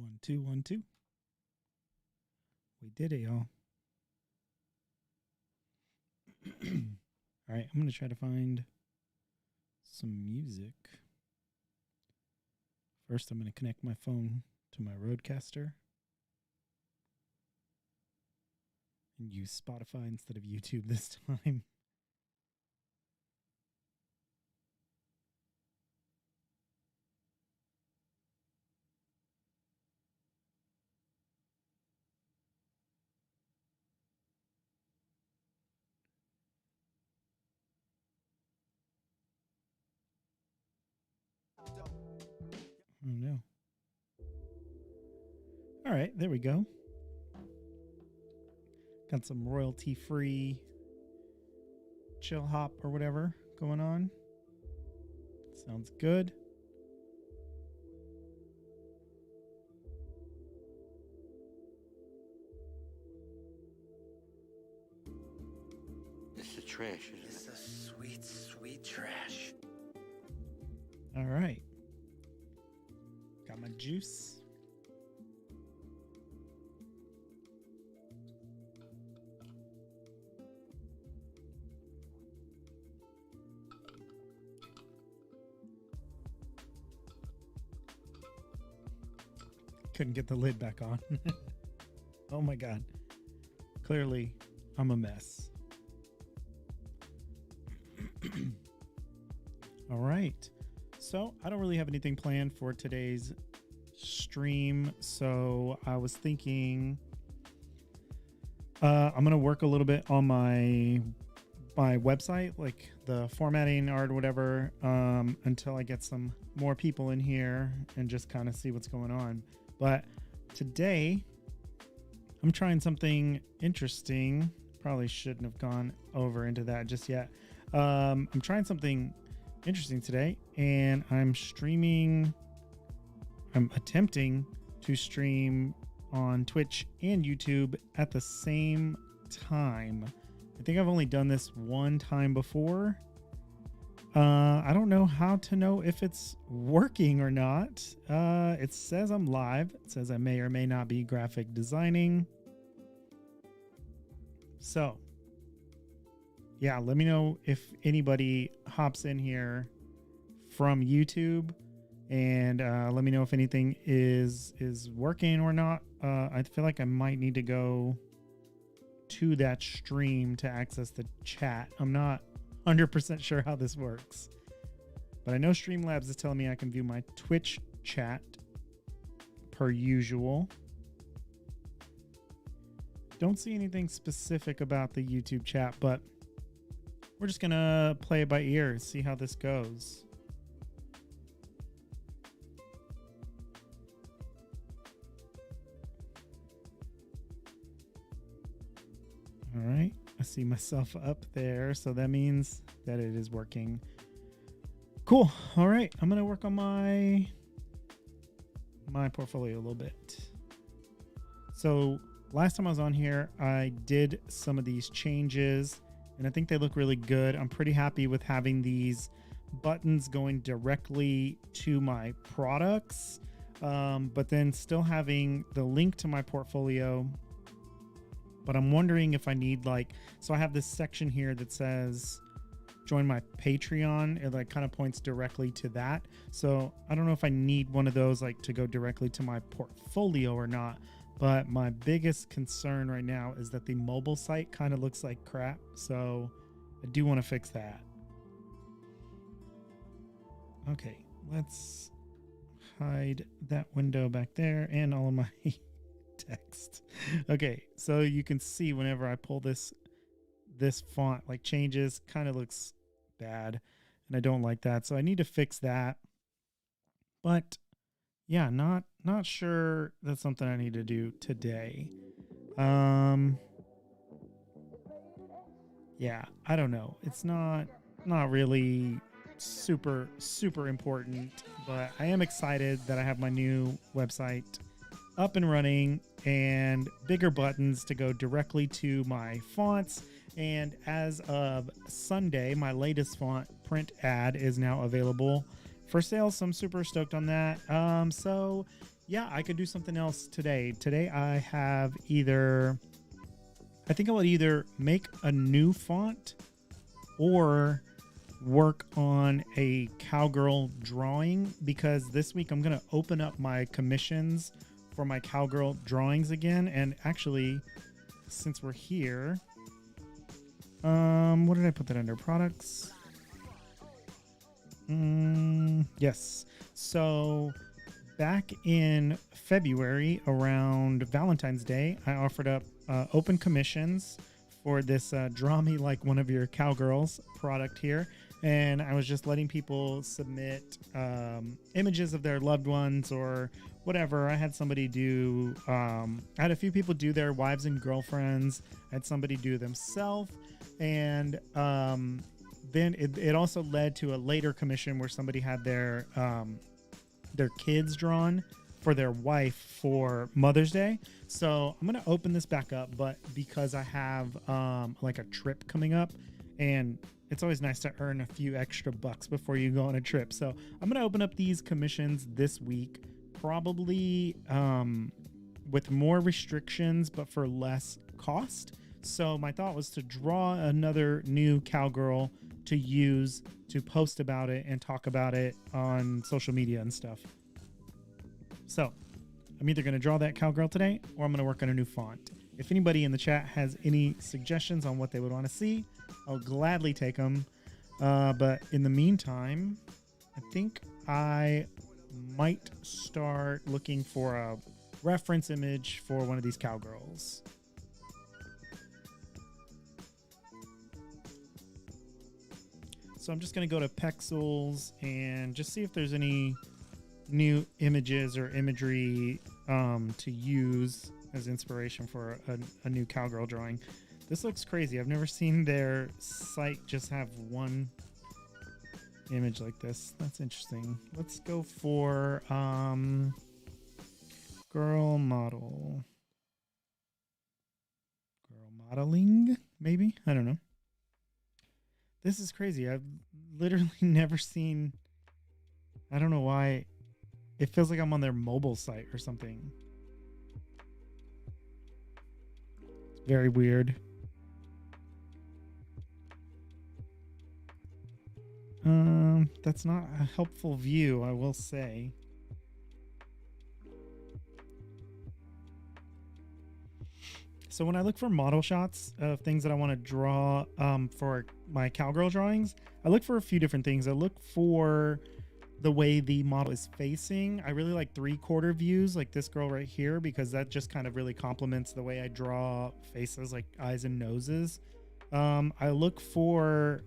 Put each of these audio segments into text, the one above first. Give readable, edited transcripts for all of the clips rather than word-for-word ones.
1, 2, 1, 2. We did it, y'all. All right, I'm going to try to find some music. First, I'm going to connect my phone to my Rodecaster and use Spotify instead of YouTube this time. Oh no. All right, there we go. Got some royalty free chill hop or whatever going on. Sounds good. It's the trash, isn't it? It's a sweet, sweet trash. All right. Got my juice. Couldn't get the lid back on. Oh my God. Clearly, I'm a mess. All right. So I don't really have anything planned for today's stream. So I was thinking I'm going to work a little bit on my website, like the formatting art or whatever, until I get some more people in here and just kind of see what's going on. But today I'm trying something interesting. Probably shouldn't have gone over into that just yet. I'm trying something interesting today, and I'm attempting to stream on Twitch and YouTube at the same time. I think I've only done this one time before. I don't know how to know if it's working or not. It says I'm live. It says I may or may not be graphic designing. So, yeah, let me know if anybody hops in here from YouTube, and let me know if anything is working or not. I feel like I might need to go to that stream to access the chat. I'm not 100% sure how this works, but I know Streamlabs is telling me I can view my Twitch chat per usual. Don't see anything specific about the YouTube chat, but we're just gonna play it by ear, see how this goes. All right, I see myself up there, so that means that it is working. Cool. All right, I'm gonna work on my portfolio a little bit. So last time I was on here, I did some of these changes, and I think they look really good. I'm pretty happy with having these buttons going directly to my products, but then still having the link to my portfolio. But I'm wondering if I need so I have this section here that says join my Patreon. It kind of points directly to that. So I don't know if I need one of those to go directly to my portfolio or not. But my biggest concern right now is that the mobile site kind of looks like crap. So I do want to fix that. Okay, let's hide that window back there and all of my text. Okay, so you can see whenever I pull this font changes, kind of looks bad, and I don't like that. So I need to fix that. But yeah, not sure that's something I need to do today. Yeah, I don't know. It's not really super important, but I am excited that I have my new website up and running and bigger buttons to go directly to my fonts. And as of Sunday, my latest font, Print Ad, is now available for sale. So I'm super stoked on that. So Yeah, I could do something else today. Today I have I think I would either make a new font or work on a cowgirl drawing, because this week I'm going to open up my commissions for my cowgirl drawings again. And actually, since we're here, what did I put that under? Products? Yes. So back in February, around Valentine's Day, I offered up open commissions for this Draw Me Like One of Your Cowgirls product here. And I was just letting people submit images of their loved ones or whatever. I had somebody do, I had a few people do their wives and girlfriends. I had somebody do themselves. And then it also led to a later commission where somebody had their kids drawn for their wife for Mother's Day. So I'm going to open this back up, but because I have like a trip coming up, and it's always nice to earn a few extra bucks before you go on a trip. So I'm going to open up these commissions this week, probably with more restrictions, but for less cost. So my thought was to draw another new cowgirl to use to post about it and talk about it on social media and stuff. So I'm either going to draw that cowgirl today or I'm going to work on a new font. If anybody in the chat has any suggestions on what they would want to see, I'll gladly take them. But in the meantime, I think I might start looking for a reference image for one of these cowgirls. So I'm just going to go to Pexels and just see if there's any new images or imagery to use as inspiration for a new cowgirl drawing. This looks crazy. I've never seen their site just have one image like this. That's interesting. Let's go for girl model. Girl modeling, maybe? I don't know. This is crazy. I've literally never seen... I don't know why. It feels like I'm on their mobile site or something. It's very weird. That's not a helpful view, I will say. So when I look for model shots of things that I want to draw for my cowgirl drawings, I look for a few different things. I look for the way the model is facing. I really like 3/4 views like this girl right here, because that just kind of really complements the way I draw faces, like eyes and noses. I look for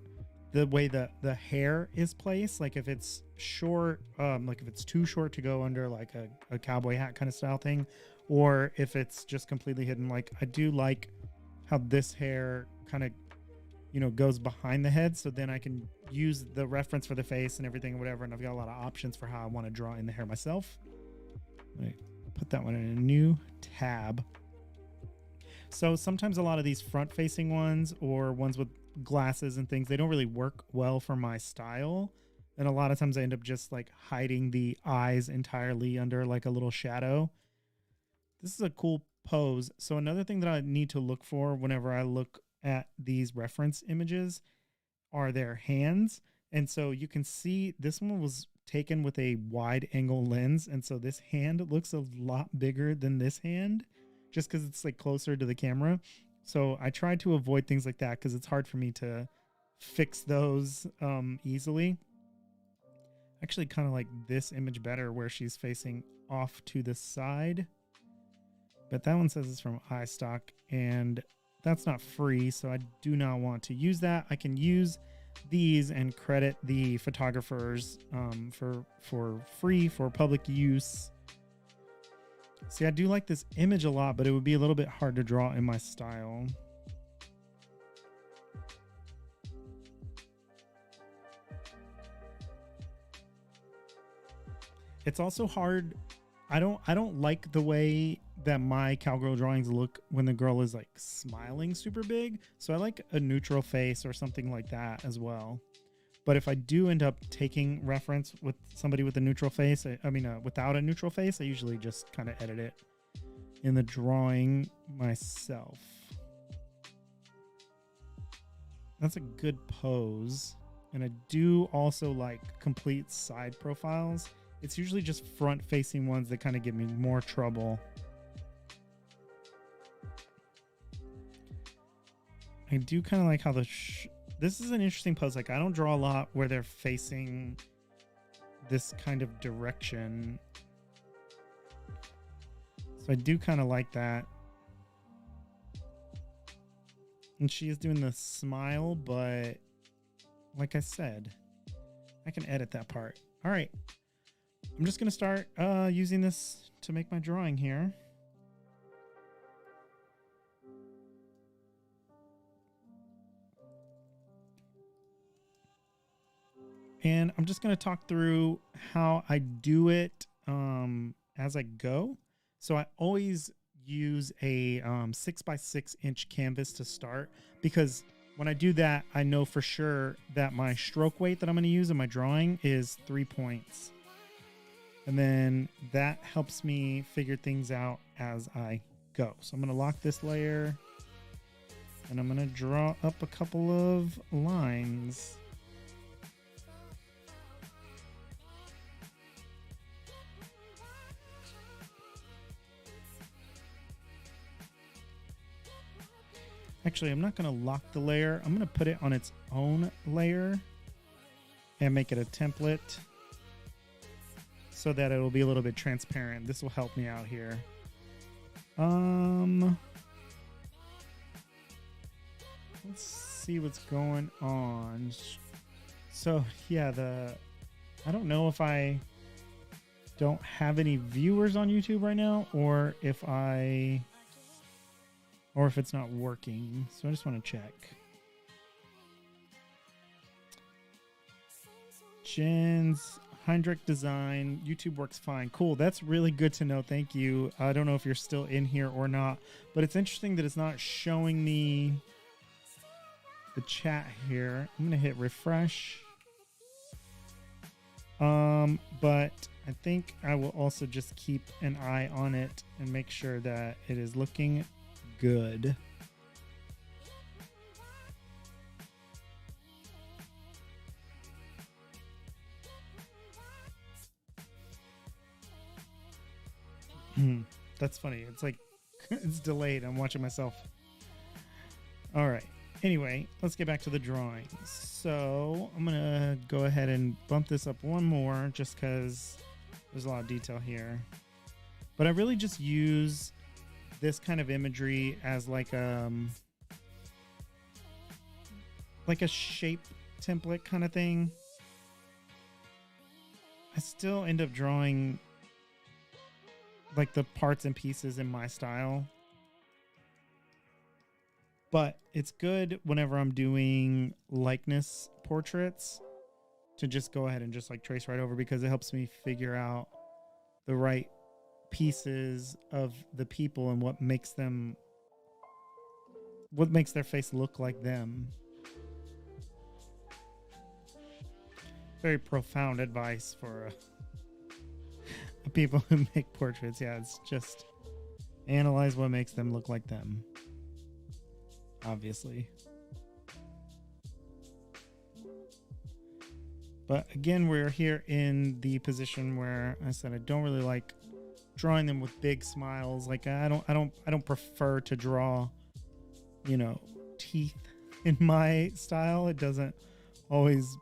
the way the hair is placed, like if it's short, like if it's too short to go under like a cowboy hat kind of style thing, or if it's just completely hidden. Like I do like how this hair kind of, you know, goes behind the head, so then I can use the reference for the face and everything or whatever, and I've got a lot of options for how I want to draw in the hair myself. Let me put that one in a new tab. So sometimes a lot of these front facing ones or ones with glasses and things, they don't really work well for my style, and a lot of times I end up just like hiding the eyes entirely under like a little shadow. This is a cool pose. So another thing that I need to look for whenever I look at these reference images are their hands. And so you can see this one was taken with a wide angle lens, and so this hand looks a lot bigger than this hand just because it's like closer to the camera. So I try to avoid things like that because it's hard for me to fix those easily. Actually kind of like this image better where she's facing off to the side, but that one says it's from iStock and that's not free, so I do not want to use that. I can use these and credit the photographers for free for public use. See, I do like this image a lot, but it would be a little bit hard to draw in my style. It's also hard. I don't like the way that my cowgirl drawings look when the girl is like smiling super big. So I like a neutral face or something like that as well. But if I do end up taking reference with somebody with a neutral face, without a neutral face, I usually just kind of edit it in the drawing myself. That's a good pose. And I do also like complete side profiles. It's usually just front facing ones that kind of give me more trouble. I do kind of like how this is an interesting pose. Like, I don't draw a lot where they're facing this kind of direction. So I do kind of like that. And she is doing the smile, but like I said, I can edit that part. All right. I'm just going to start using this to make my drawing here. And I'm just going to talk through how I do it as I go. So I always use a 6x6 inch canvas to start, because when I do that, I know for sure that my stroke weight that I'm going to use in my drawing is 3 points. And then that helps me figure things out as I go. So I'm going to lock this layer and I'm going to draw up a couple of lines. Actually, I'm not going to lock the layer. I'm going to put it on its own layer and make it a template so that it'll be a little bit transparent. This will help me out here. Let's see what's going on. So yeah, I don't know if I don't have any viewers on YouTube right now, or if it's not working. So I just want to check. Jens Heinrich Design, YouTube works fine. Cool. That's really good to know. Thank you. I don't know if you're still in here or not, but it's interesting that it's not showing me the chat here. I'm going to hit refresh. But I think I will also just keep an eye on it and make sure that it is looking good. That's funny. It's like it's delayed. I'm watching myself. All right. Anyway, let's get back to the drawing. So I'm gonna go ahead and bump this up one more just because there's a lot of detail here. But I really just use this kind of imagery as like a shape template kind of thing. I still end up drawing like the parts and pieces in my style, but it's good whenever I'm doing likeness portraits to just go ahead and just like trace right over, because it helps me figure out the right pieces of the people and what makes their face look like them. Very profound advice for people who make portraits. Yeah, it's just analyze what makes them look like them, obviously. But again, we're here in the position where I said I don't really like drawing them with big smiles. Like I don't prefer to draw, teeth in my style. It doesn't always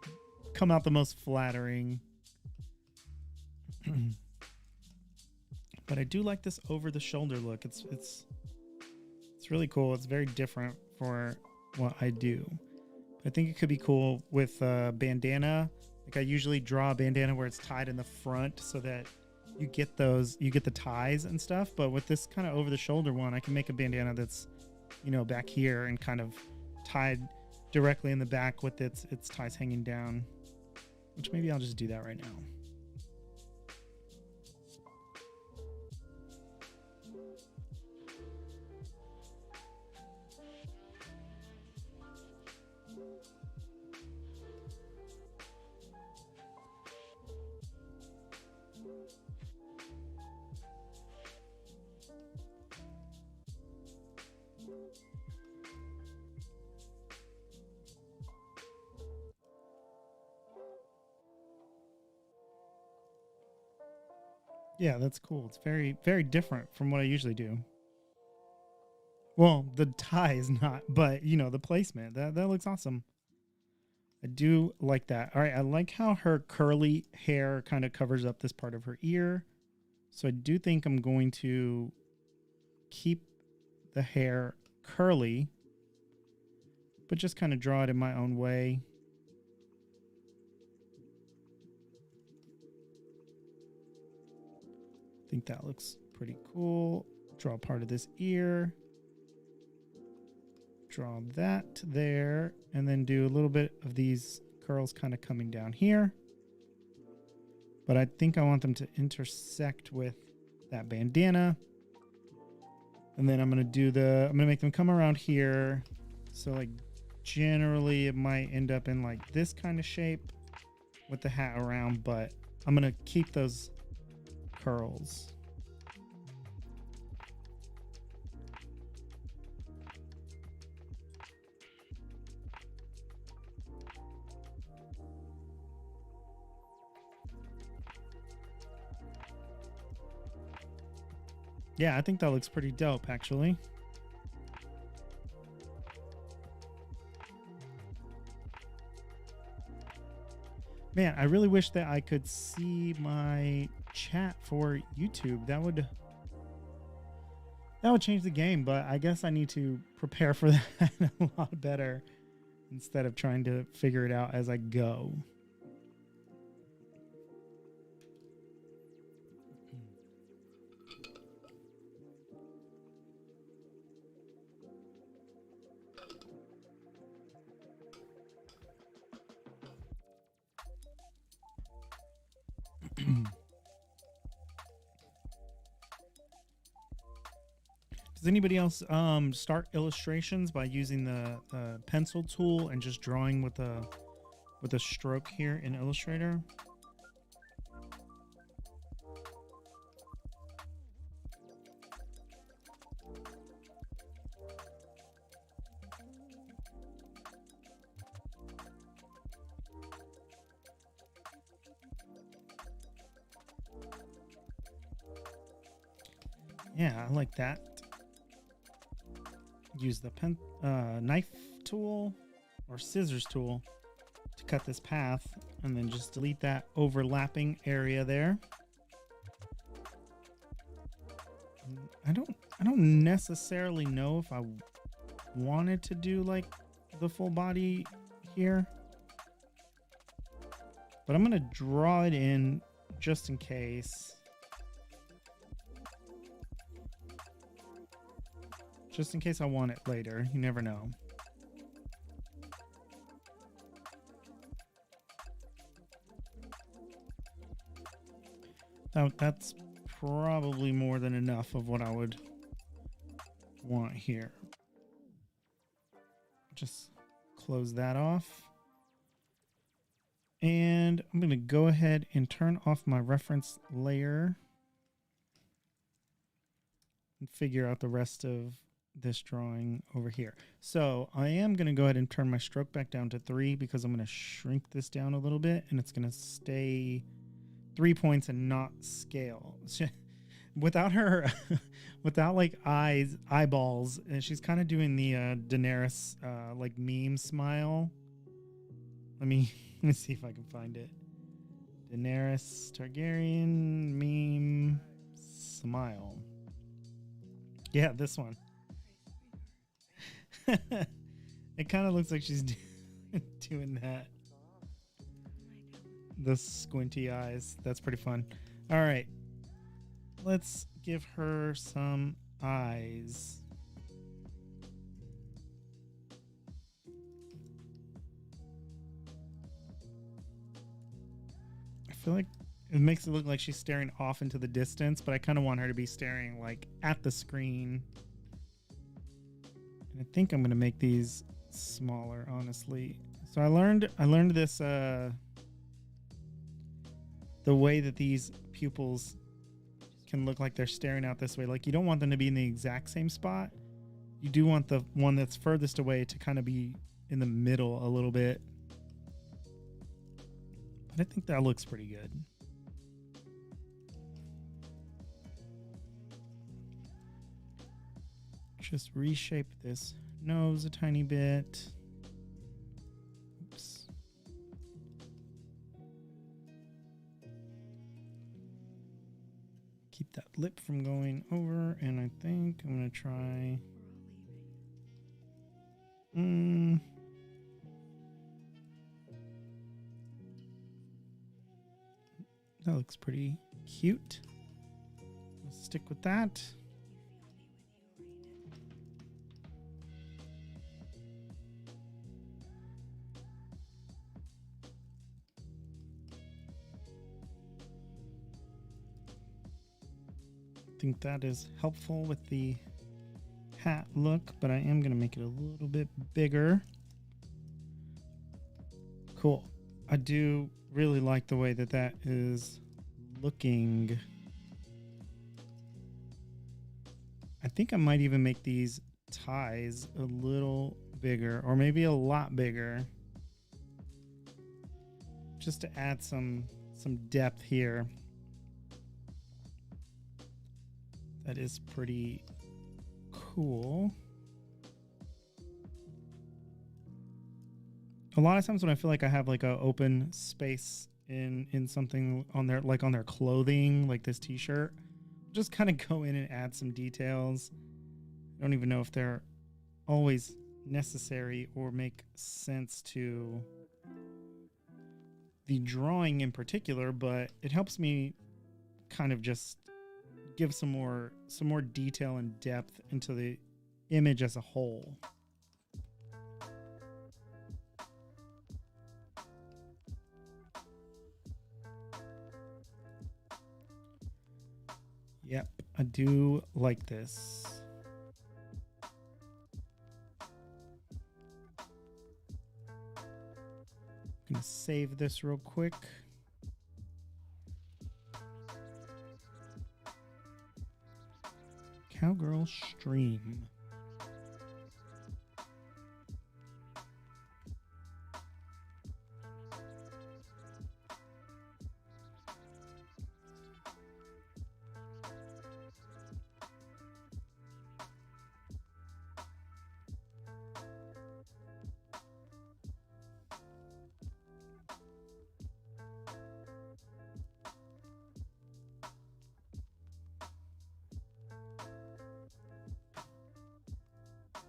come out the most flattering. But I do like this over the shoulder look. It's really cool. It's very different for what I do. But I think it could be cool with bandana. Like I usually draw a bandana where it's tied in the front so that you get the ties and stuff. But with this kind of over the shoulder one, I can make a bandana that's, back here and kind of tied directly in the back with its ties hanging down, which maybe I'll just do that right now. Yeah, that's cool. It's very, very different from what I usually do. Well, the tie is not, but you know, the placement. That looks awesome. I do like that. All right, I like how her curly hair kind of covers up this part of her ear. So I do think I'm going to keep the hair curly, but just kind of draw it in my own way. I think that looks pretty cool. Draw part of this ear. Draw that there, and then do a little bit of these curls kind of coming down here. But I think I want them to intersect with that bandana. And then I'm going to make them come around here. So like generally it might end up in like this kind of shape with the hat around, but I'm going to keep those curls. Yeah, I think that looks pretty dope, actually. Man, I really wish that I could see my chat for YouTube. That would change the game, but I guess I need to prepare for that a lot better instead of trying to figure it out as I go. Does anybody else start illustrations by using the pencil tool and just drawing with a stroke here in Illustrator? Yeah, I like that. Use the knife tool or scissors tool to cut this path, and then just delete that overlapping area there. I don't necessarily know if I wanted to do like the full body here, but I'm gonna draw it in just in case. Just in case I want it later. You never know. That's probably more than enough of what I would want here. Just close that off. And I'm going to go ahead and turn off my reference layer and figure out the rest of this drawing over here. So I am going to go ahead and turn my stroke back down to 3 because I'm going to shrink this down a little bit, and it's going to stay 3 points and not scale. Without her, without like eyeballs, and she's kind of doing the Daenerys like meme smile. Let me see if I can find it. Daenerys Targaryen meme smile. Yeah, this one. It kind of looks like she's doing that. The squinty eyes. That's pretty fun. All right. Let's give her some eyes. I feel like it makes it look like she's staring off into the distance, but I kind of want her to be staring like at the screen. And I think I'm going to make these smaller, honestly. So I learned this the way that these pupils can look like they're staring out this way. Like, you don't want them to be in the exact same spot. You do want the one that's furthest away to kind of be in the middle a little bit. But I think that looks pretty good. just reshape this nose a tiny bit. Oops. Keep that lip from going over, and I think I'm gonna try. That looks pretty cute. Let's stick with that. I think that is helpful with the hat look, but I am going to make it a little bit bigger. Cool. I do really like the way that that is looking. I think I might even make these ties a little bigger, or maybe a lot bigger, just to add some depth here. That is pretty cool. A lot of times when I feel like I have like a open space in something on their, like on their clothing, like this t-shirt, just kind of go in and add some details. I don't even know if they're always necessary or make sense to the drawing in particular, but it helps me kind of just give some more detail and depth into the image as a whole. Yep, I do like this. I'm gonna save this real quick. Cowgirl Stream.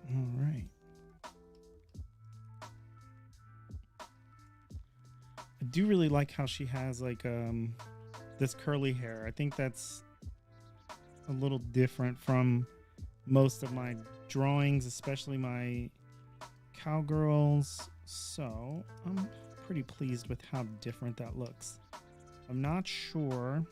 All right. I do really like how she has like this curly hair. I think that's a little different from most of my drawings, especially my cowgirls. So I'm pretty pleased with how different that looks. I'm not sure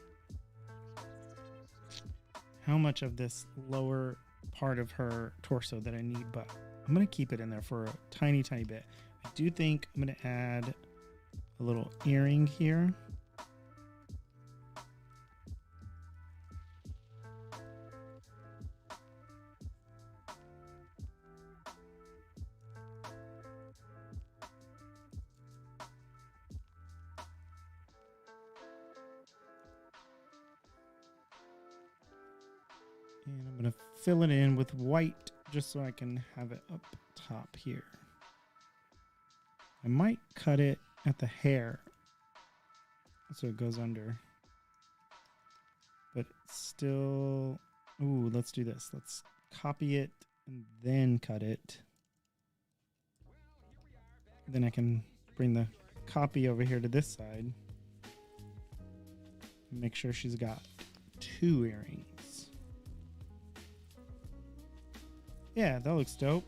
how much of this lower part of her torso that I need, but I'm going to keep it in there for a tiny bit. I do think I'm going to add a little earring here. And I'm going to fill it in with white just so I can have it up top here. I might cut it at the hair so it goes under. But still, ooh, let's do this. Let's copy it and then cut it. Then I can bring the copy over here to this side. Make sure she's got 2 earrings. Yeah, that looks dope.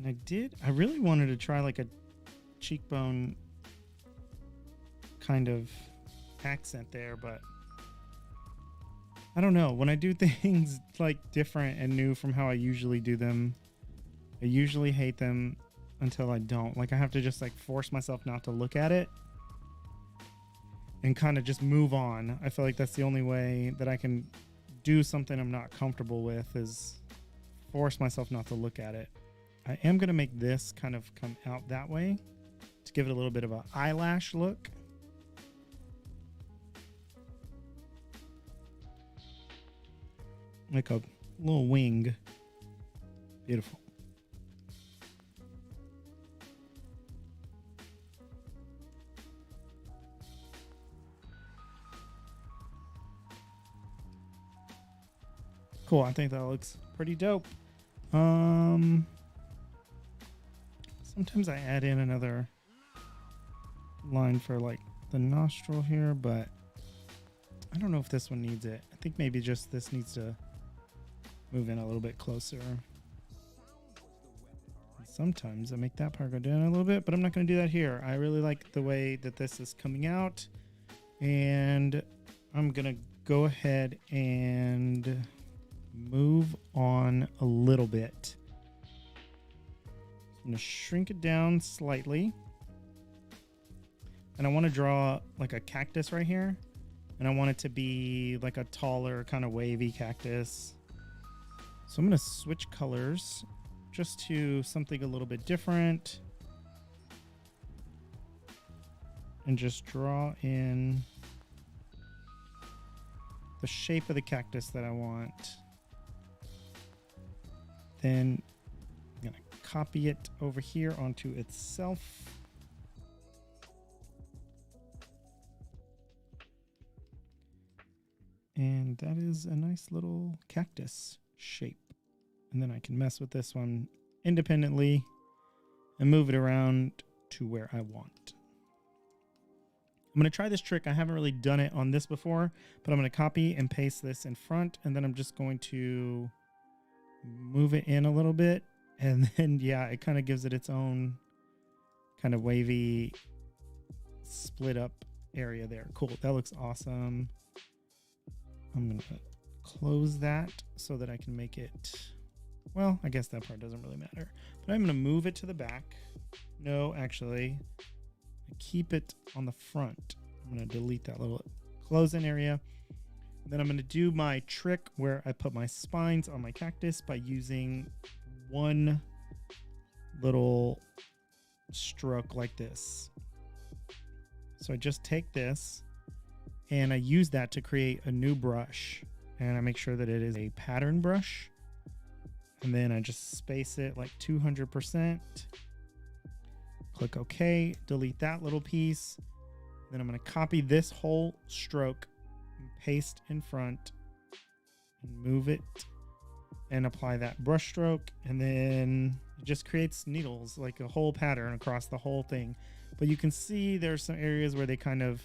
And I really wanted to try like a cheekbone kind of accent there, but I don't know. When I do things like different and new from how I usually do them, I usually hate them until I don't. Like I have to just like force myself not to look at it and kind of just move on. I feel like that's the only way that I can do something I'm not comfortable with, is force myself not to look at it. I am going to make this kind of come out that way to give it a little bit of an eyelash look. like a little wing. Beautiful. Cool. I think that looks pretty dope. Sometimes I add in another line for like the nostril here, but I don't know if this one needs it. I think maybe just this needs to move in a little bit closer. Sometimes I make that part go down a little bit, but I'm not going to do that here. I really like the way that this is coming out, and I'm going to go ahead and move on a little bit. I'm going to shrink it down slightly, and I want to draw like a cactus right here, and I want it to be like a taller kind of wavy cactus. So I'm going to switch colors just to something a little bit different and just draw in the shape of the cactus that I want. Then I'm going to copy it over here onto itself. And that is a nice little cactus shape. And then I can mess with this one independently and move it around to where I want. I'm going to try this trick. I haven't really done it on this before, but I'm going to copy and paste this in front, and then I'm just going to move it in a little bit. And then, yeah, it kind of gives it its own kind of wavy split up area there. Cool. That looks awesome. I'm going to close that so that I can make it, well, I guess that part doesn't really matter, but I'm going to move it to the back. No, actually, keep it on the front. I'm going to delete that little close-in area. Then I'm going to do my trick where I put my spines on my cactus by using one little stroke like this. So I just take this and I use that to create a new brush, and I make sure that it is a pattern brush, and then I just space it like 200%. Click OK, delete that little piece. Then I'm going to copy this whole stroke and paste in front and move it and apply that brush stroke, and then it just creates needles, like a whole pattern across the whole thing. But you can see there's some areas where they kind of,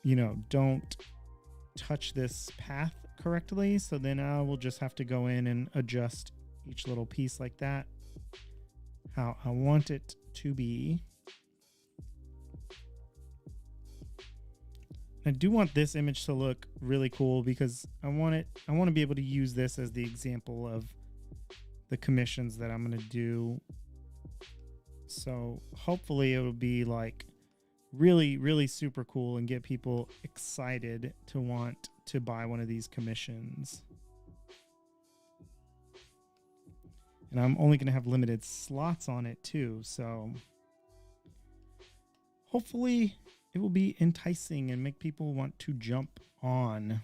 you know, don't touch this path correctly. So then I will just have to go in and adjust each little piece like that, how I want it to be. I do want this image to look really cool because I want to be able to use this as the example of the commissions that I'm going to do. So hopefully it'll be like really, really super cool and get people excited to want to buy one of these commissions. And I'm only going to have limited slots on it too. So hopefully it will be enticing and make people want to jump on.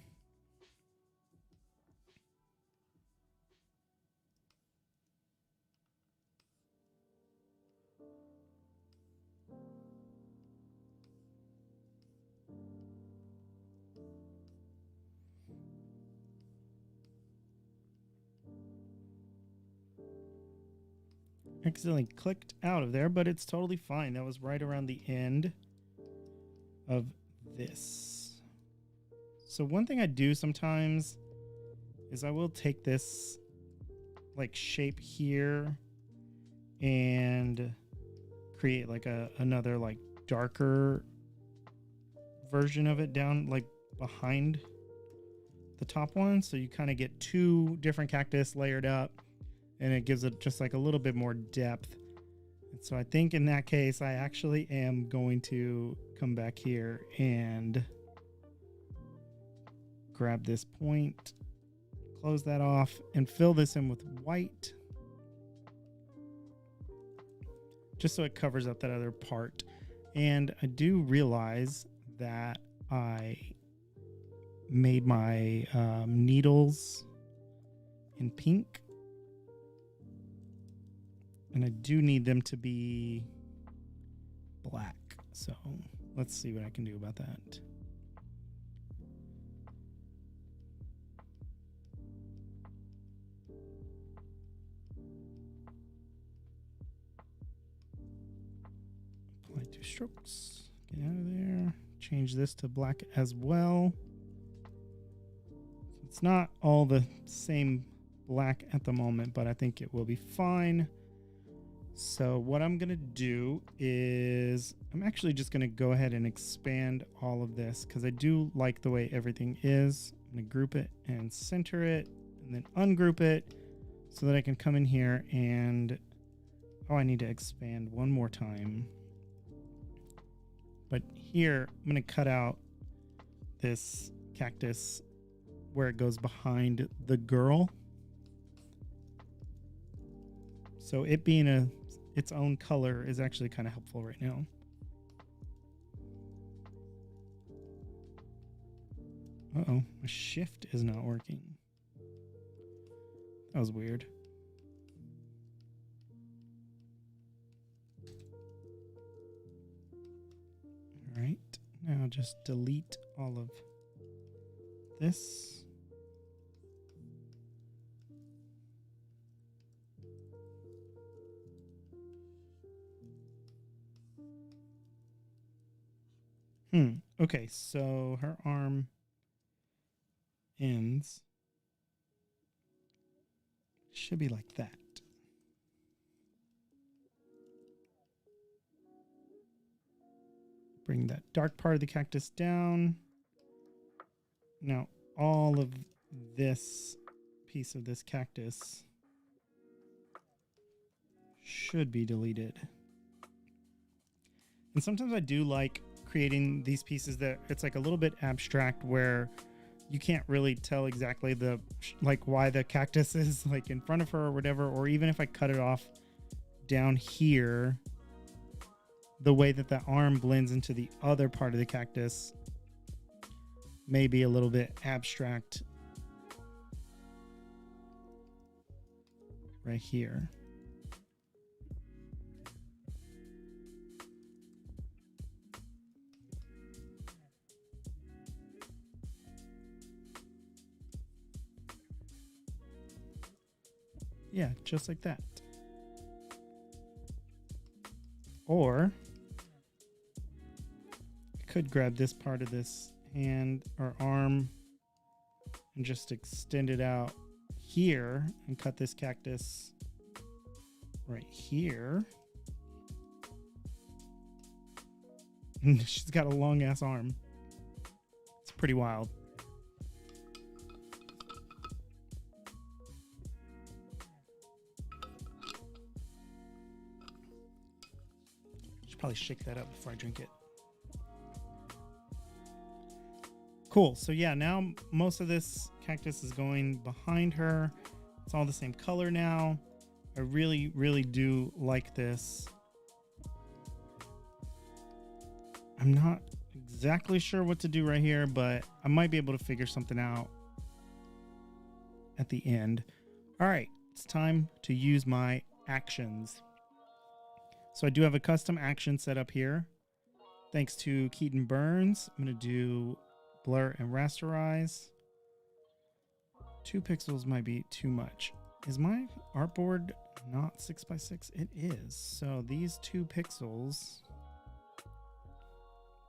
Accidentally clicked out of there, but it's totally fine. That was right around the end of this. So one thing I do sometimes is I will take this like shape here and create like another like darker version of it down like behind the top one. So you kind of get two different cactus layered up, and it gives it just like a little bit more depth. And so I think in that case, I actually am going to come back here and grab this point, close that off, and fill this in with white, just so it covers up that other part. And I do realize that I made my needles in pink. And I do need them to be black. So let's see what I can do about that. Apply 2 strokes. Get out of there. Change this to black as well. It's not all the same black at the moment, but I think it will be fine. So what I'm going to do is I'm actually just going to go ahead and expand all of this because I do like the way everything is. I'm going to group it and center it and then ungroup it so that I can come in here and, oh, I need to expand one more time. But here I'm going to cut out this cactus where it goes behind the girl. So it being its own color is actually kind of helpful right now. Uh-oh, my shift is not working. That was weird. All right, now just delete all of this. Okay, so her arm ends. Should be like that. Bring that dark part of the cactus down. Now, all of this piece of this cactus should be deleted. And sometimes I do like creating these pieces that it's like a little bit abstract where you can't really tell exactly the like why the cactus is like in front of her or whatever, or even if I cut it off down here, the way that the arm blends into the other part of the cactus may be a little bit abstract right here. Yeah, just like that. Or I could grab this part of this hand or arm and just extend it out here and cut this cactus right here. And she's got a long ass arm. It's pretty wild. Probably shake that up before I drink it. Cool. So yeah, now most of this cactus is going behind her. It's all the same color now. I really, really do like this. I'm not exactly sure what to do right here, but I might be able to figure something out at the end. All right, it's time to use my actions. So I do have a custom action set up here. Thanks to Keaton Burns, I'm going to do blur and rasterize. 2 pixels might be too much. Is my artboard not 6x6? It is. So these 2 pixels,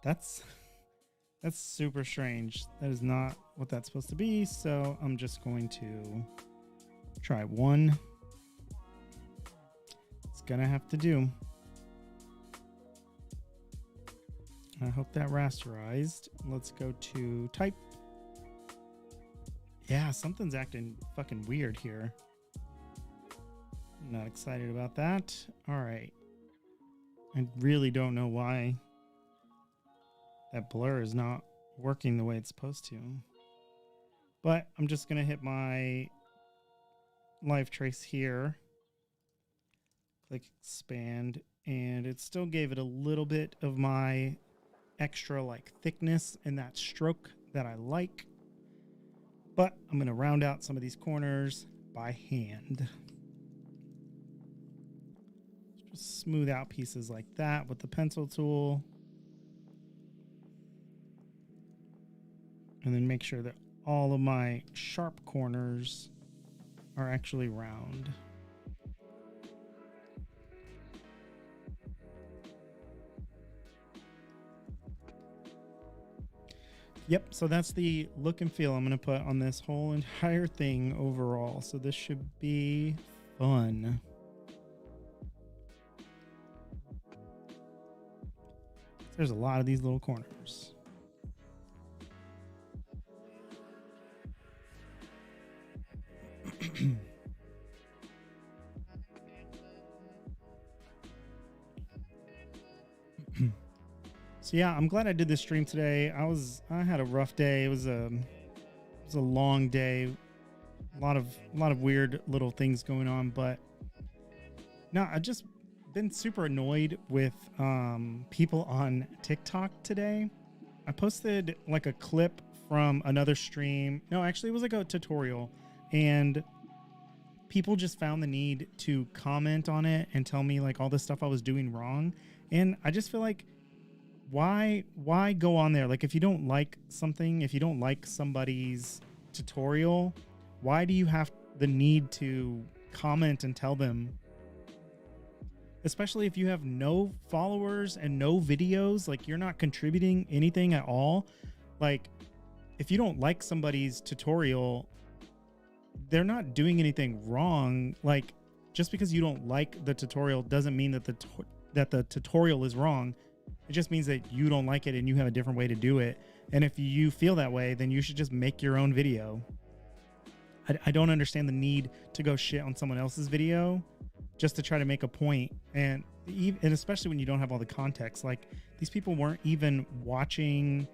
that's super strange. That is not what that's supposed to be. So I'm just going to try 1. It's going to have to do. I hope that rasterized. Let's go to type. Yeah, something's acting fucking weird here. I'm not excited about that. All right. I really don't know why that blur is not working the way it's supposed to. But I'm just going to hit my live trace here. Click expand. And it still gave it a little bit of my extra like thickness in that stroke that I like, but I'm going to round out some of these corners, by hand. Just smooth out pieces like that with the pencil tool. And then make sure that all of my sharp corners are actually round. Yep, so that's the look and feel I'm going to put on this whole entire thing overall. So this should be fun. There's a lot of these little corners. So yeah, I'm glad I did this stream today. I had a rough day. It was a long day. A lot of weird little things going on, but no, I just been super annoyed with people on TikTok today. I posted like a clip from another stream. No, actually it was like a tutorial, and people just found the need to comment on it and tell me like all the stuff I was doing wrong. And I just feel like why go on there? Like if you don't like something, if you don't like somebody's tutorial, why do you have the need to comment and tell them? Especially if you have no followers and no videos, like you're not contributing anything at all. Like if you don't like somebody's tutorial, they're not doing anything wrong. Like just because you don't like the tutorial doesn't mean that the tutorial is wrong. It just means that you don't like it and you have a different way to do it. And if you feel that way, then you should just make your own video. I don't understand the need to go shit on someone else's video just to try to make a point. And especially when you don't have all the context. Like these people weren't even watching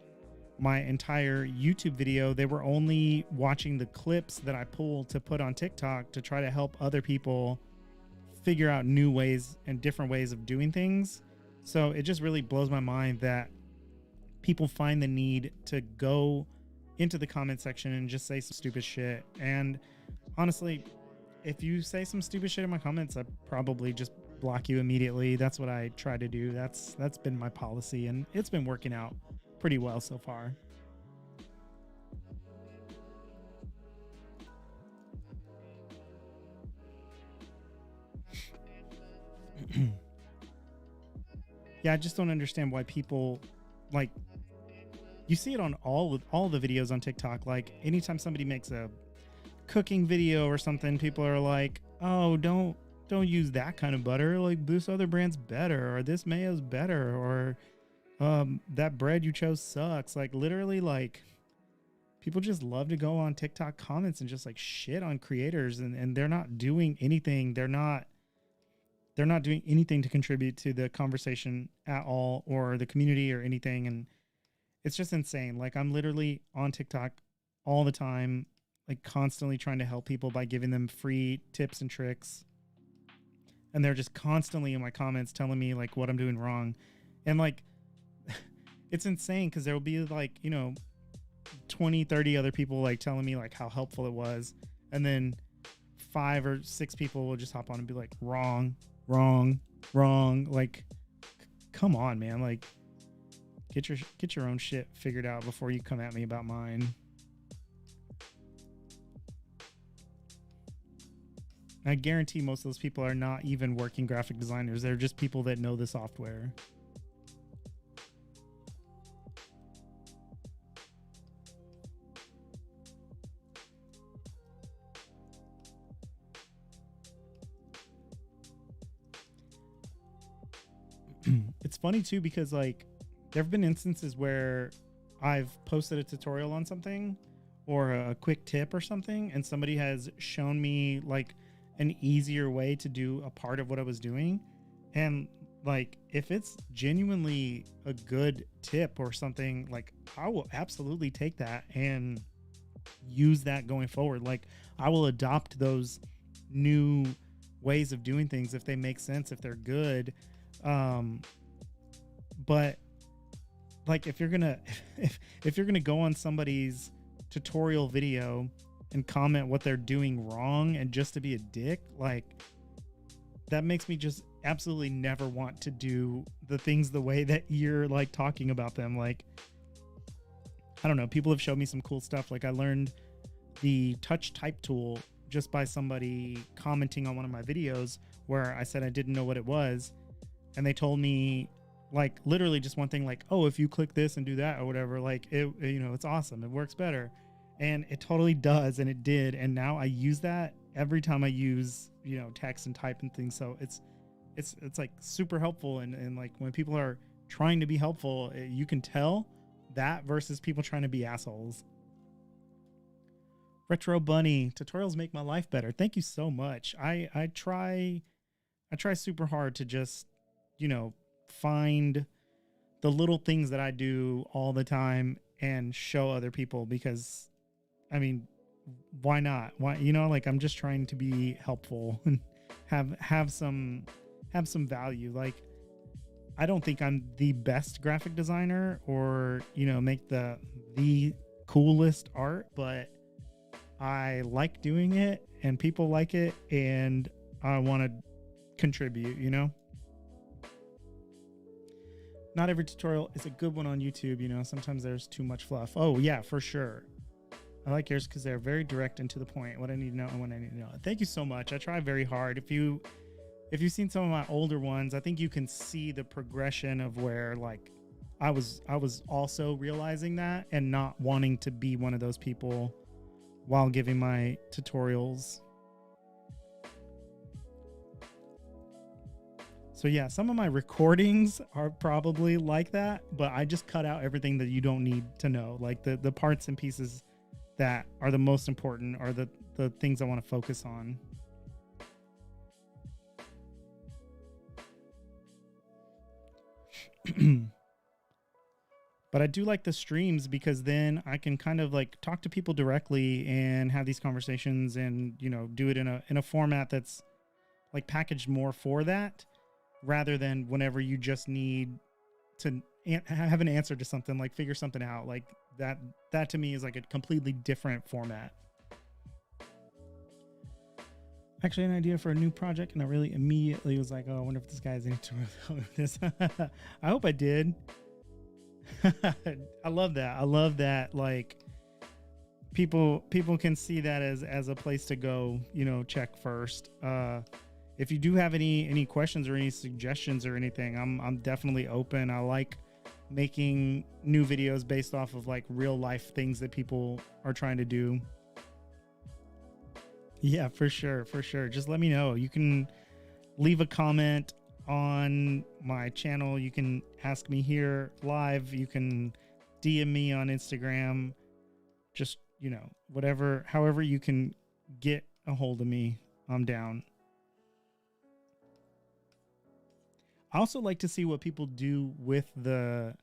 my entire YouTube video. They were only watching the clips that I pulled to put on TikTok to try to help other people figure out new ways and different ways of doing things. So it just really blows my mind that people find the need to go into the comment section and just say some stupid shit. And honestly, if you say some stupid shit in my comments, I probably just block you immediately. That's what I try to do. That's been my policy, and it's been working out pretty well so far. Yeah, I just don't understand why people, like, you see it on all the videos on TikTok. Like anytime somebody makes a cooking video or something, people are like, oh, don't use that kind of butter. Like this other brand's better, or this mayo's better, or that bread you chose sucks. Like literally, like people just love to go on TikTok comments and just like shit on creators, and they're not doing anything. They're not doing anything to contribute to the conversation at all, or the community or anything. And it's just insane. Like I'm literally on TikTok all the time, like constantly trying to help people by giving them free tips and tricks. And they're just constantly in my comments telling me like what I'm doing wrong. And like, it's insane because there will be like, 20, 30 other people like telling me like how helpful it was. And then 5 or 6 people will just hop on and be like, wrong. Like, come on, man. Like, get your own shit figured out before you come at me about mine. I guarantee most of those people are not even working graphic designers. They're just people that know the software. It's funny too, because like there have been instances where I've posted a tutorial on something or a quick tip or something, and somebody has shown me like an easier way to do a part of what I was doing. And like, if it's genuinely a good tip or something, like I will absolutely take that and use that going forward. Like I will adopt those new ways of doing things if they make sense, if they're good. But like if you're gonna go on somebody's tutorial video and comment what they're doing wrong and just to be a dick, like that makes me just absolutely never want to do the things the way that you're like talking about them. Like, I don't know, people have showed me some cool stuff. Like I learned the touch type tool just by somebody commenting on one of my videos where I said I didn't know what it was. And they told me like literally just one thing, like, oh, if you click this and do that or whatever, like it, you know, it's awesome. It works better. And it totally does. And it did. And now I use that every time I use, you know, text and type and things. So it's like super helpful. And like when people are trying to be helpful, you can tell that versus people trying to be assholes. Retro Bunny, tutorials make my life better. Thank you so much. I try super hard to just, you know, find the little things that I do all the time and show other people, because I mean, why not? Why, you know, like I'm just trying to be helpful and have some value. Like I don't think I'm the best graphic designer or, you know, make the coolest art, but I like doing it and people like it and I want to contribute, you know? Not every tutorial is a good one on YouTube, you know? Sometimes there's too much fluff. Oh yeah, for sure. I like yours because they're very direct and to the point. What I need to know and what I need to know. Thank you so much. I try very hard. If you've seen some of my older ones, I think you can see the progression of where like I was also realizing that and not wanting to be one of those people while giving my tutorials. So yeah, some of my recordings are probably like that, but I just cut out everything that you don't need to know. Like the parts and pieces that are the most important are the things I want to focus on. But I do like the streams because then I can kind of like talk to people directly and have these conversations and, you know, do it in a format that's like packaged more for that, rather than whenever you just need to have an answer to something, like figure something out. Like that to me is like a completely different format. Actually, an idea for a new project, and I really immediately was like, oh, I wonder if this guy has any tutorial with this. I hope I did. I love that. I love that. Like people can see that as a place to go, you know, check first. If you do have any questions or any suggestions or anything, I'm definitely open. I like making new videos based off of like real life things that people are trying to do. Yeah, for sure. Just let me know. You can leave a comment on my channel. You can ask me here live. You can DM me on Instagram. Just, you know, however you can get a hold of me, I'm down. I also like to see what people do with the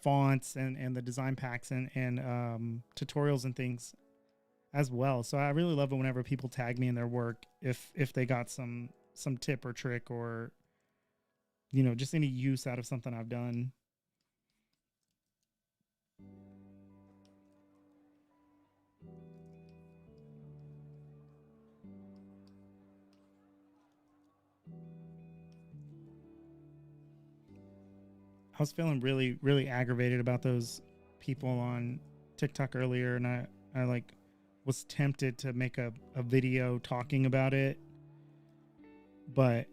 fonts and the design packs and tutorials and things as well. So I really love it whenever people tag me in their work if they got some tip or trick or, you know, just any use out of something I've done. I was feeling really, really aggravated about those people on TikTok earlier, and I like was tempted to make a video talking about it, but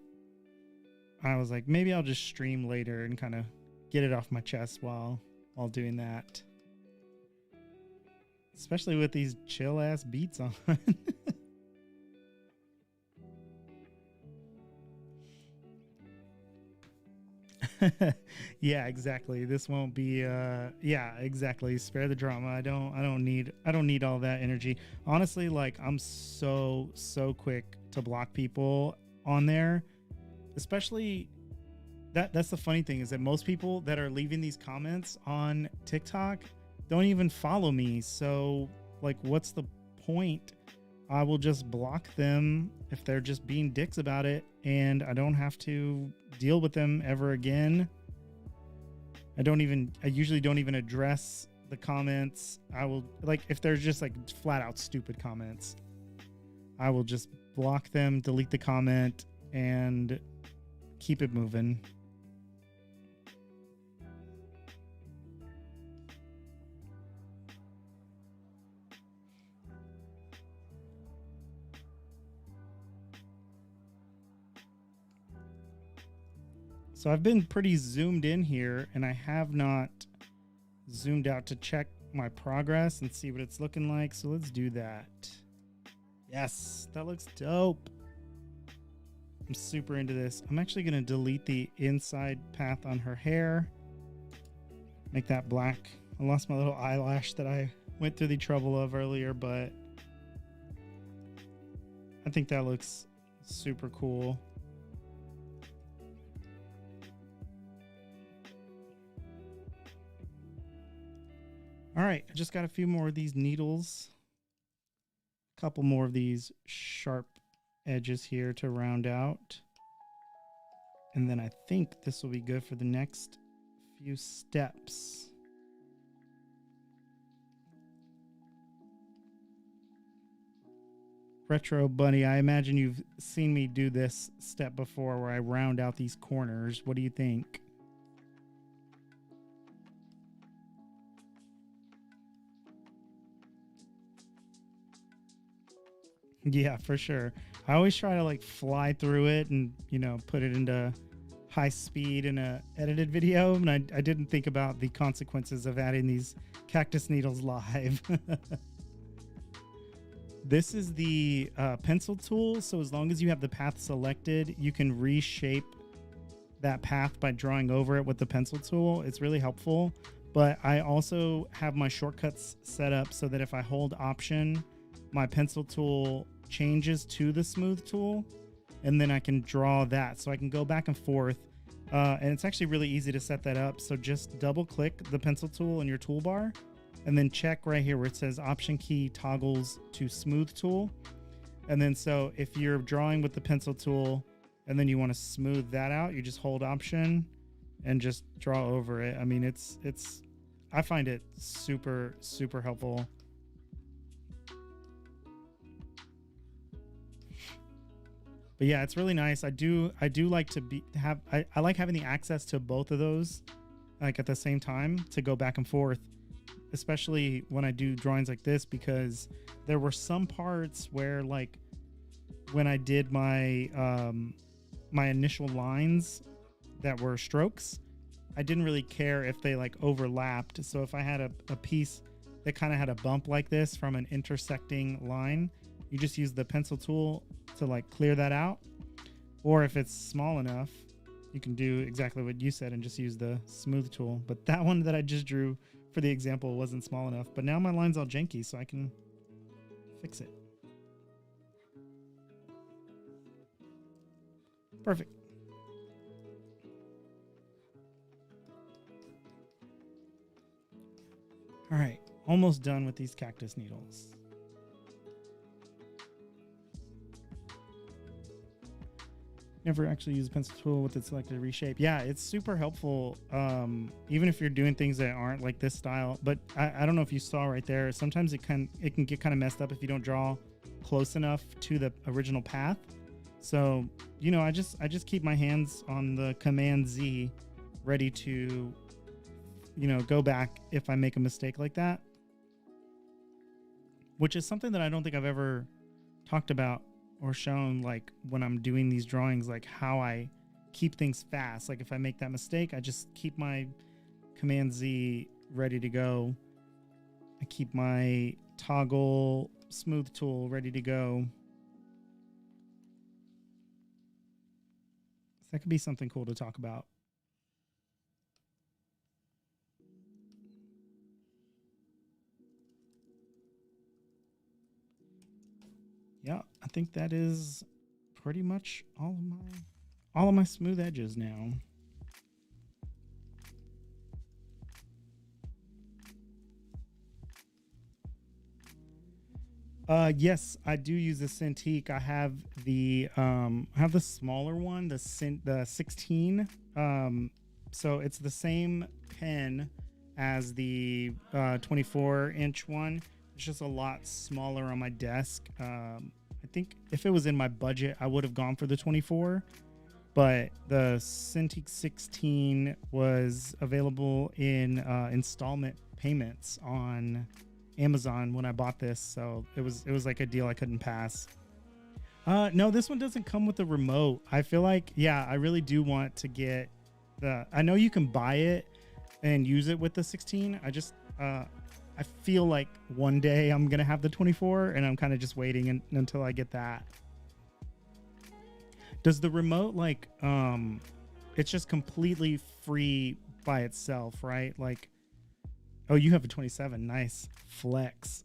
I was like, maybe I'll just stream later and kind of get it off my chest while doing that. Especially with these chill ass beats on. Yeah, exactly. This won't be yeah, exactly. Spare the drama. I don't need all that energy. Honestly, like I'm so quick to block people on there. Especially that's the funny thing, is that most people that are leaving these comments on TikTok don't even follow me. So like what's the point? I will just block them if they're just being dicks about it, and I don't have to deal with them ever again. I usually don't even address the comments. I will, like, if there's just like flat out stupid comments, I will just block them, delete the comment, and keep it moving. So I've been pretty zoomed in here, and I have not zoomed out to check my progress and see what it's looking like. So let's do that. Yes, that looks dope. I'm super into this. I'm actually going to delete the inside path on her hair. Make that black. I lost my little eyelash that I went through the trouble of earlier, but I think that looks super cool. All right, I just got a few more of these needles. A couple more of these sharp edges here to round out. And then I think this will be good for the next few steps. Retro Bunny, I imagine you've seen me do this step before where I round out these corners. What do you think? Yeah, for sure. I always try to like fly through it and, you know, put it into high speed in a edited video. And I didn't think about the consequences of adding these cactus needles live. This is the pencil tool. So as long as you have the path selected, you can reshape that path by drawing over it with the pencil tool. It's really helpful. But I also have my shortcuts set up so that if I hold Option, my pencil tool changes to the smooth tool, and then I can draw that. So I can go back and forth. And it's actually really easy to set that up. So just double click the pencil tool in your toolbar and then check right here where it says Option key toggles to smooth tool. And then so if you're drawing with the pencil tool and then you want to smooth that out, you just hold Option and just draw over it. I mean, I find it super, super helpful. But yeah, it's really nice. I do like to I like having the access to both of those like at the same time to go back and forth, especially when I do drawings like this, because there were some parts where like when I did my my initial lines that were strokes, I didn't really care if they like overlapped. So if I had a piece that kind of had a bump like this from an intersecting line, you just use the pencil tool to like clear that out. Or if it's small enough, you can do exactly what you said and just use the smooth tool. But that one that I just drew for the example wasn't small enough. But now my line's all janky, so I can fix it. Perfect. All right, almost done with these cactus needles. Never actually use a pencil tool with it selected to reshape. Yeah, it's super helpful, even if you're doing things that aren't like this style. But I don't know if you saw right there. Sometimes it can get kind of messed up if you don't draw close enough to the original path. So, you know, I just keep my hands on the Command Z, ready to, you know, go back if I make a mistake like that. Which is something that I don't think I've ever talked about or shown, like when I'm doing these drawings, like how I keep things fast. Like if I make that mistake, I just keep my Command Z ready to go. I keep my toggle smooth tool ready to go. So that could be something cool to talk about. Yeah, I think that is pretty much all of my smooth edges now. Yes, I do use the Cintiq. I have the smaller one, the 16. So it's the same pen, as the 24-inch one. It's just a lot smaller on my desk. I think if it was in my budget, I would have gone for the 24, but the Cintiq 16 was available in installment payments on Amazon when I bought this, so it was like a deal I couldn't pass. No, this one doesn't come with a remote. I feel like, yeah, I really do want to get I know you can buy it and use it with the 16. I feel like one day I'm gonna have the 24, and I'm kind of just waiting until I get that. Does the remote it's just completely free by itself, right? Like, oh, you have a 27. Nice flex.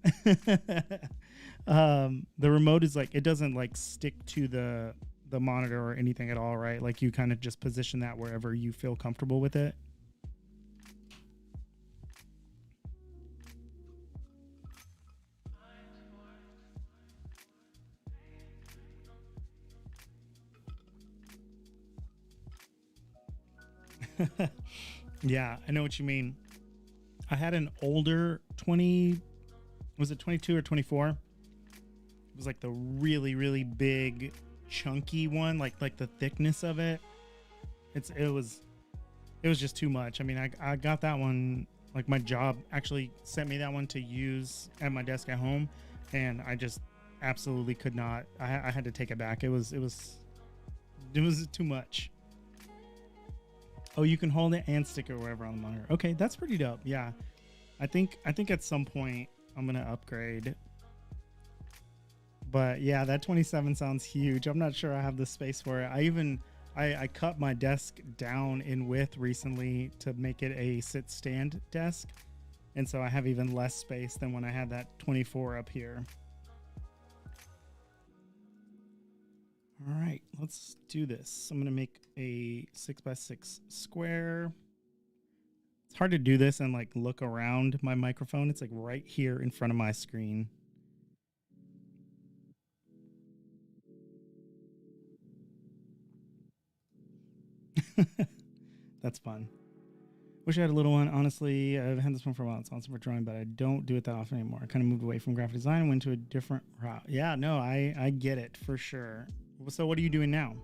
The remote is like, it doesn't like stick to the monitor or anything at all, right? Like you kind of just position that wherever you feel comfortable with it. Yeah, I know what you mean. I had an older 20, was it 22 or 24? It was like the really, really big, chunky one, like the thickness of it. It was just too much. I mean, I got that one, like my job actually sent me that one to use at my desk at home, and I just absolutely could not. I had to take it back. It was too much. Oh, you can hold it and stick it wherever on the monitor. Okay, that's pretty dope. Yeah, I think at some point I'm gonna upgrade. But yeah, that 27 sounds huge. I'm not sure I have the space for it. I cut my desk down in width recently to make it a sit stand desk, and so I have even less space than when I had that 24 up here. All right, let's do this. I'm gonna make a 6x6 square. It's hard to do this and like look around my microphone. It's like right here in front of my screen. That's fun. Wish I had a little one. Honestly, I've had this one for a while. It's awesome for drawing, but I don't do it that often anymore. I kind of moved away from graphic design and went to a different route. Yeah, no, I get it for sure. So what are you doing now?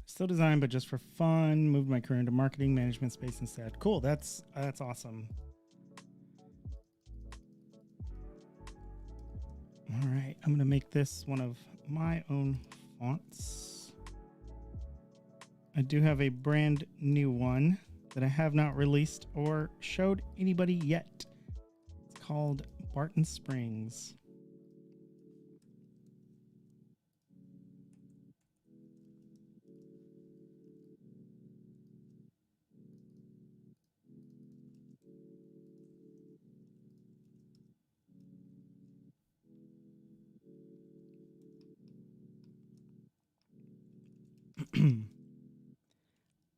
Still design, but just for fun. Moved my career into marketing management space instead. Cool. That's awesome. All right, I'm gonna make this one of my own fonts. I do have a brand new one that I have not released or showed anybody yet. It's called Barton Springs.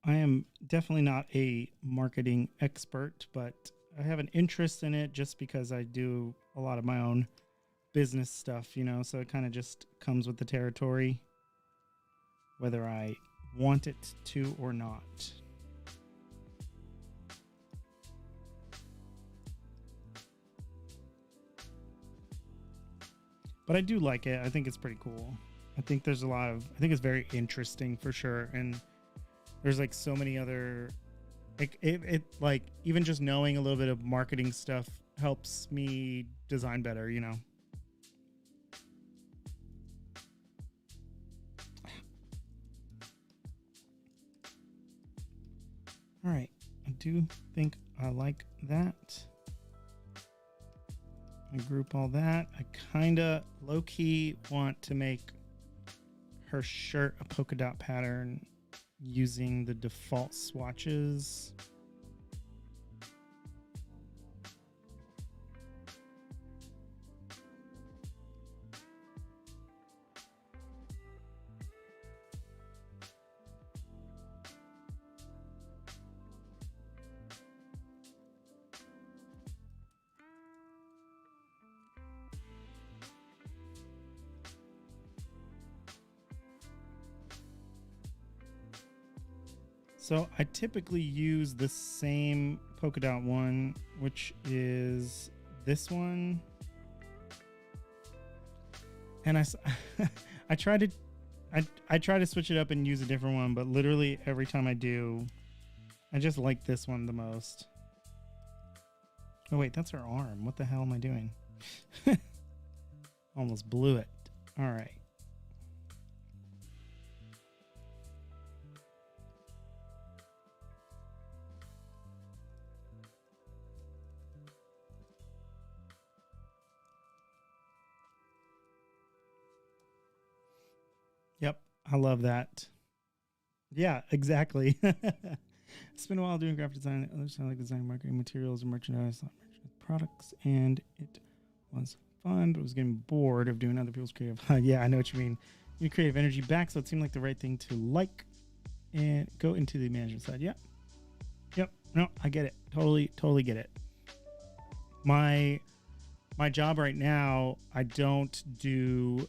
I am definitely not a marketing expert, but I have an interest in it just because I do a lot of my own business stuff, you know, so it kind of just comes with the territory, whether I want it to or not. But I do like it. I think it's pretty cool. I think there's I think it's very interesting for sure. And there's like so many other, it like even just knowing a little bit of marketing stuff helps me design better, you know? All right. I do think I like that. I group all that. I kind of low-key want to make her shirt a polka dot pattern using the default swatches. So I typically use the same polka dot one, which is this one. And I try to switch it up and use a different one, but literally every time I do, I just like this one the most. Oh wait, that's her arm. What the hell am I doing? Almost blew it. All right. Yep, I love that. Yeah, exactly. It's been a while doing graphic design. Others sound like design, marketing, materials, and merchandise, products, and it was fun, but I was getting bored of doing other people's creative. Yeah, I know what you mean. You need creative energy back, so it seemed like the right thing to like and go into the management side. Yep. Yep. No, I get it. Totally get it. My job right now, I don't do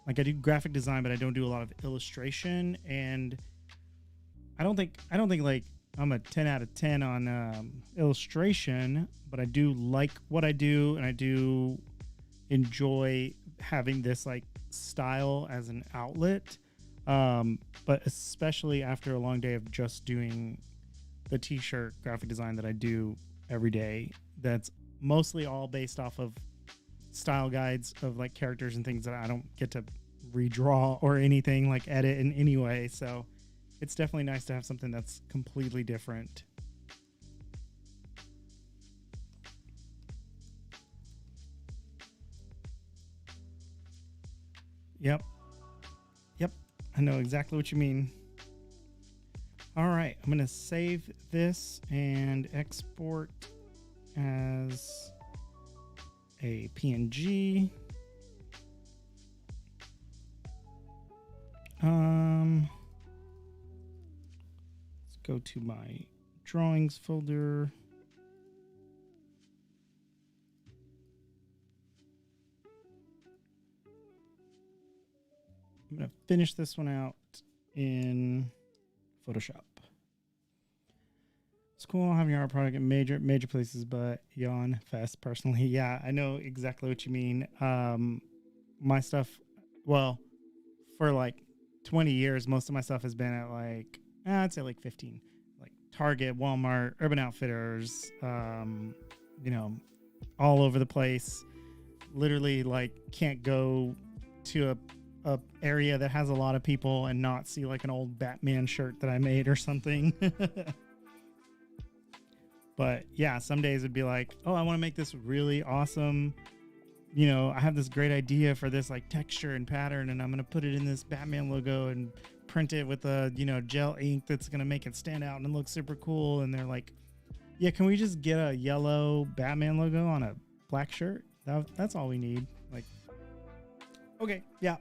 like I do graphic design, but I don't do a lot of illustration, and I don't think like I'm a 10 out of 10 on illustration, but I do like what I do, and I do enjoy having this like style as an outlet. But especially after a long day of just doing the t-shirt graphic design that I do every day, that's mostly all based off of style guides of like characters and things that I don't get to redraw or anything, like edit in any way. So it's definitely nice to have something that's completely different. Yep. I know exactly what you mean. All right, I'm going to save this and export as a PNG. Let's go to my drawings folder. I'm going to finish this one out in Photoshop. It's cool having your art product in major places, but yawn fest personally. Yeah, I know exactly what you mean. My stuff, well, for like 20 years, most of my stuff has been at like, I'd say like 15, like Target, Walmart, Urban Outfitters, you know, all over the place. Literally, like, can't go to a area that has a lot of people and not see like an old Batman shirt that I made or something. But yeah, some days it'd be like, oh, I want to make this really awesome, you know, I have this great idea for this like texture and pattern, and I'm going to put it in this Batman logo and print it with a, you know, gel ink that's going to make it stand out and look super cool. And they're like, yeah, can we just get a yellow Batman logo on a black shirt? That's all we need. Like, okay, yeah,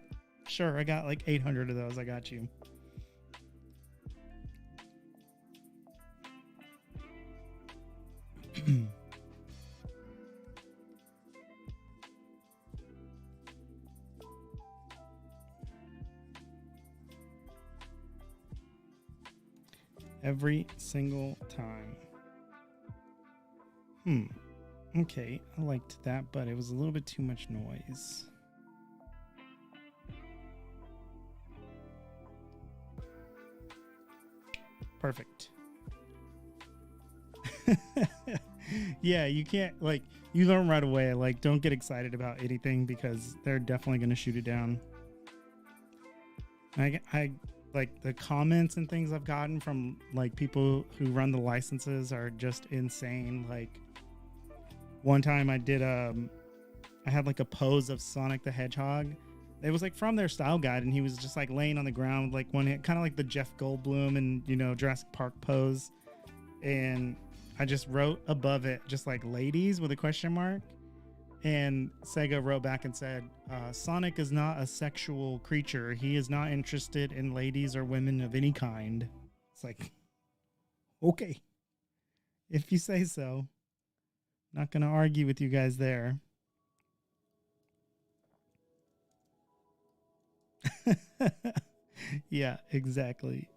sure. I got like 800 of those. I got you. Every single time. Okay, I liked that, but it was a little bit too much noise. Perfect. Yeah, you can't, like, you learn right away, like, don't get excited about anything because they're definitely going to shoot it down. I like the comments and things I've gotten from like people who run the licenses are just insane. Like, One time I had like a pose of Sonic the Hedgehog. It was like from their style guide, and he was just like laying on the ground, like one hand, kind of like the Jeff Goldblum and Jurassic Park pose. And I just wrote above it just like ladies with a question mark. And Sega wrote back and said, Sonic is not a sexual creature. He is not interested in ladies or women of any kind. It's like, okay, if you say so. Not going to argue with you guys there. Yeah, exactly.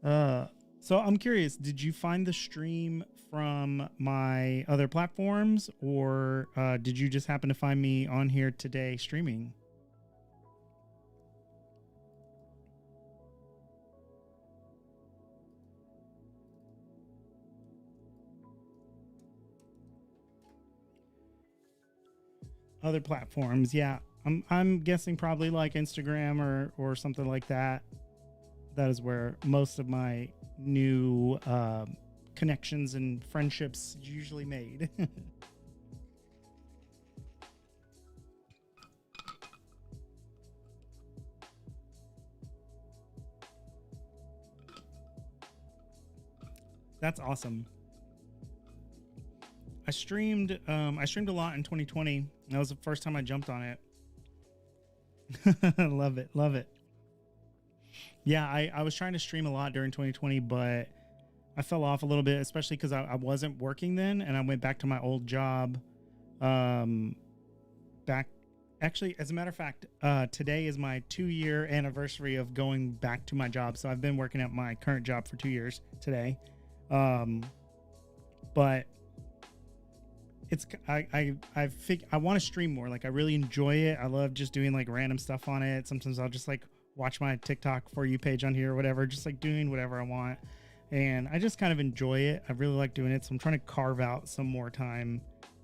So I'm curious, did you find the stream from my other platforms, or did you just happen to find me on here today streaming? Other platforms, yeah. I'm guessing probably like Instagram or something like that. That is where most of my new connections and friendships usually made. That's awesome. I streamed a lot in 2020. That was the first time I jumped on it. Love it. Love it. Yeah, I was trying to stream a lot during 2020, but I fell off a little bit, especially because I wasn't working then, and I went back to my old job. Actually, as a matter of fact, today is my 2-year anniversary of going back to my job. So I've been working at my current job for 2 years today. But it's I want to stream more. Like, I really enjoy it. I love just doing like random stuff on it. Sometimes I'll just like watch my TikTok For You page on here or whatever, just like doing whatever I want. And I just kind of enjoy it. I really like doing it. So I'm trying to carve out some more time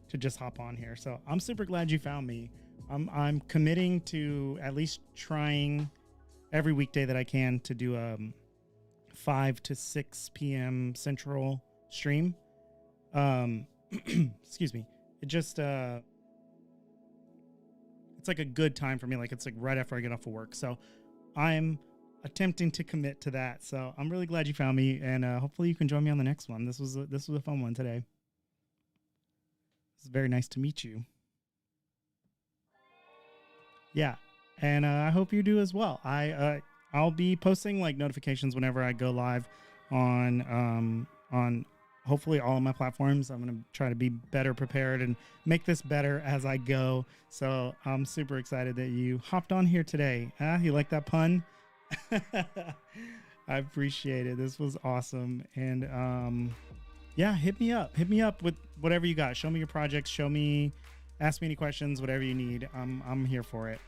to just hop on here. So I'm super glad you found me. I'm committing to at least trying every weekday that I can to do a 5 to 6 p.m. Central stream. Excuse me. It just it's like a good time for me. Like, it's like right after I get off of work. So I'm attempting to commit to that. So I'm really glad you found me, and hopefully you can join me on the next one. This was a fun one today. It's very nice to meet you. Yeah, and I hope you do as well. I'll be posting like notifications whenever I go live on hopefully all of my platforms. I'm gonna try to be better prepared and make this better as I go. So I'm super excited that you hopped on here today. You like that pun? I appreciate it. This was awesome. And yeah, hit me up with whatever you got. Show me your projects, ask me any questions, whatever you need. I'm here for it.